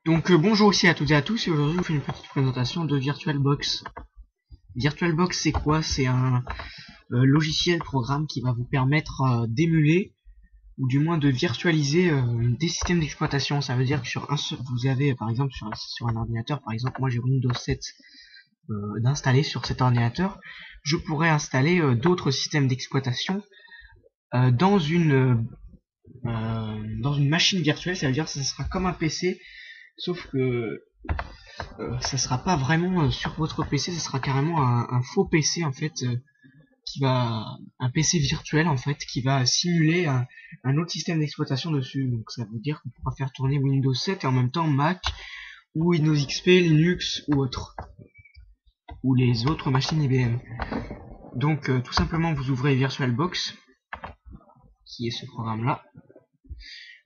Bonjour aussi à toutes et à tous, et aujourd'hui je vous fais une petite présentation de VirtualBox. VirtualBox c'est quoi? C'est un logiciel programme qui va vous permettre d'émuler ou du moins de virtualiser des systèmes d'exploitation. Ça veut dire que vous avez par exemple sur un ordinateur, par exemple moi j'ai Windows 7 d'installer sur cet ordinateur, je pourrais installer d'autres systèmes d'exploitation dans une machine virtuelle. Ça veut dire que ça sera comme un PC, sauf que ça sera pas vraiment sur votre PC, ça sera carrément un faux PC en fait, un PC virtuel en fait, qui va simuler un autre système d'exploitation dessus. Donc ça veut dire qu'on pourra faire tourner Windows 7 et en même temps Mac ou Windows XP, Linux ou autres, ou les autres machines IBM. Donc tout simplement vous ouvrez VirtualBox, qui est ce programme là.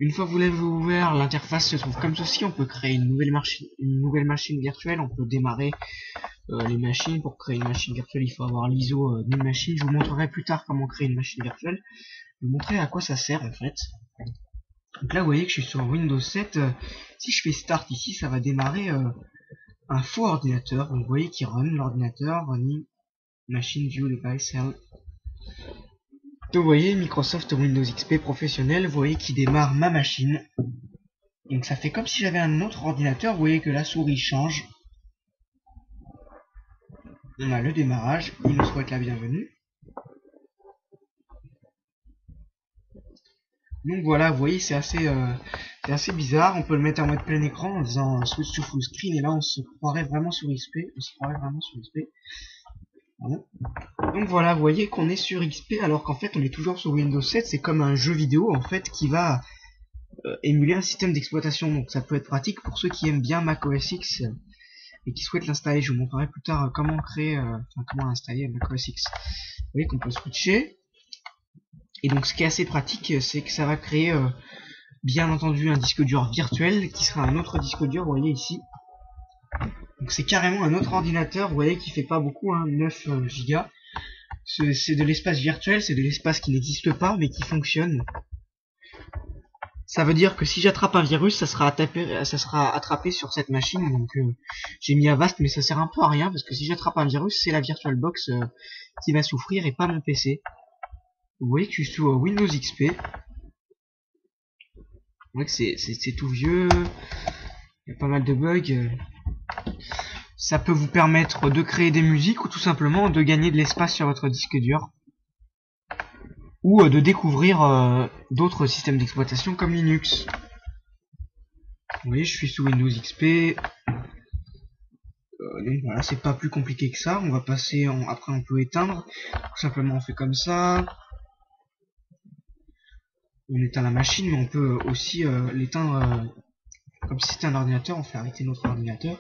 Une fois que vous l'avez ouvert, l'interface se trouve comme ceci. On peut créer une nouvelle machine virtuelle. On peut démarrer les machines. Pour créer une machine virtuelle, il faut avoir l'ISO d'une machine. Je vous montrerai plus tard comment créer une machine virtuelle. Je vais vous montrer à quoi ça sert en fait. Donc là, vous voyez que je suis sur Windows 7. Si je fais Start ici, ça va démarrer un faux ordinateur. Donc vous voyez qu'il run l'ordinateur, running machine view device help. Donc vous voyez Microsoft Windows XP professionnel, vous voyez qui démarre ma machine. Donc ça fait comme si j'avais un autre ordinateur, vous voyez que la souris change. On a le démarrage, il nous souhaite la bienvenue. Donc voilà, vous voyez c'est assez bizarre, on peut le mettre en mode plein écran en faisant switch to full screen et là on se croirait vraiment sur XP, Donc voilà, vous voyez qu'on est sur XP alors qu'en fait on est toujours sur Windows 7, c'est comme un jeu vidéo en fait qui va émuler un système d'exploitation, donc ça peut être pratique pour ceux qui aiment bien Mac OS X et qui souhaitent l'installer. Je vous montrerai plus tard comment installer Mac OS X. Vous voyez qu'on peut switcher, et donc ce qui est assez pratique, c'est que ça va créer bien entendu un disque dur virtuel qui sera un autre disque dur, vous voyez ici. Donc c'est carrément un autre ordinateur, vous voyez, qui fait pas beaucoup, 9 Go. C'est de l'espace virtuel, c'est de l'espace qui n'existe pas mais qui fonctionne. Ça veut dire que si j'attrape un virus, ça sera attrapé sur cette machine. Donc j'ai mis Avast, mais ça sert un peu à rien parce que si j'attrape un virus, c'est la VirtualBox qui va souffrir et pas mon PC. Vous voyez que je suis sous Windows XP. Vous voyez que c'est tout vieux. Il y a pas mal de bugs. Ça peut vous permettre de créer des musiques ou tout simplement de gagner de l'espace sur votre disque dur. Ou de découvrir d'autres systèmes d'exploitation comme Linux. Vous voyez, je suis sous Windows XP. Donc voilà, c'est pas plus compliqué que ça. On va passer après on peut éteindre. Tout simplement on fait comme ça. On éteint la machine, mais on peut aussi l'éteindre comme si c'était un ordinateur. On fait arrêter notre ordinateur.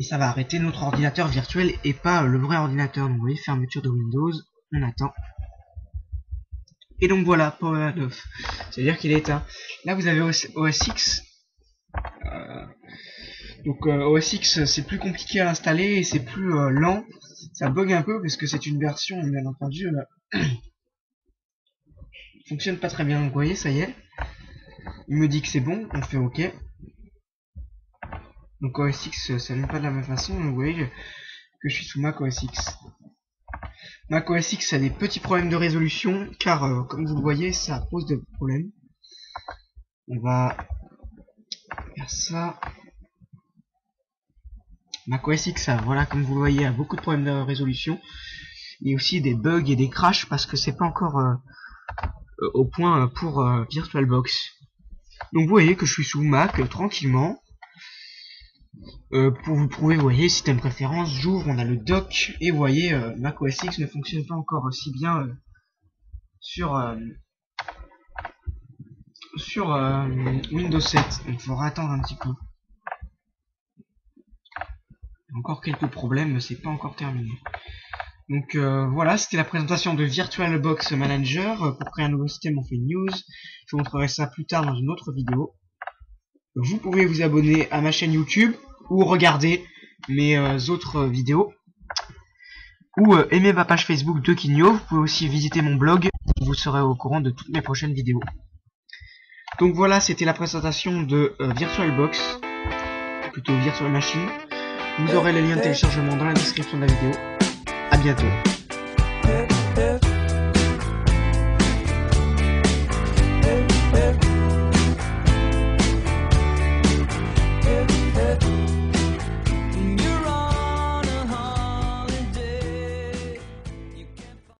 Et ça va arrêter notre ordinateur virtuel et pas le vrai ordinateur. Donc vous voyez, fermeture de Windows, on attend. Et donc voilà, Power Off. C'est-à-dire qu'il est éteint. Là vous avez OS X. OS X c'est plus compliqué à installer et c'est plus lent. Ça bug un peu parce que c'est une version, bien entendu, fonctionne pas très bien. Donc vous voyez, ça y est. Il me dit que c'est bon, on fait OK. Donc OS X ça n'est pas de la même façon. Donc vous voyez que je suis sous Mac OS X. Mac OS X a des petits problèmes de résolution car comme vous le voyez ça pose des problèmes. On va faire ça. Mac OS X, voilà, comme vous le voyez, a beaucoup de problèmes de résolution et aussi des bugs et des crashs parce que c'est pas encore au point pour VirtualBox. Donc vous voyez que je suis sous Mac tranquillement. Pour vous prouver, vous voyez, système préférence, j'ouvre, on a le dock et vous voyez, Mac OS X ne fonctionne pas encore aussi bien sur Windows 7. Donc il faudra attendre un petit peu. Encore quelques problèmes, mais c'est pas encore terminé. Donc voilà, c'était la présentation de VirtualBox Manager. Pour créer un nouveau système, on fait news. Je vous montrerai ça plus tard dans une autre vidéo. Vous pouvez vous abonner à ma chaîne YouTube ou regarder mes autres vidéos ou aimer ma page Facebook de Kinyo. Vous pouvez aussi visiter mon blog, vous serez au courant de toutes mes prochaines vidéos. Donc voilà, c'était la présentation de VirtualBox. plutôt Virtual Machine. Vous aurez le lien de téléchargement dans la description de la vidéo. À bientôt.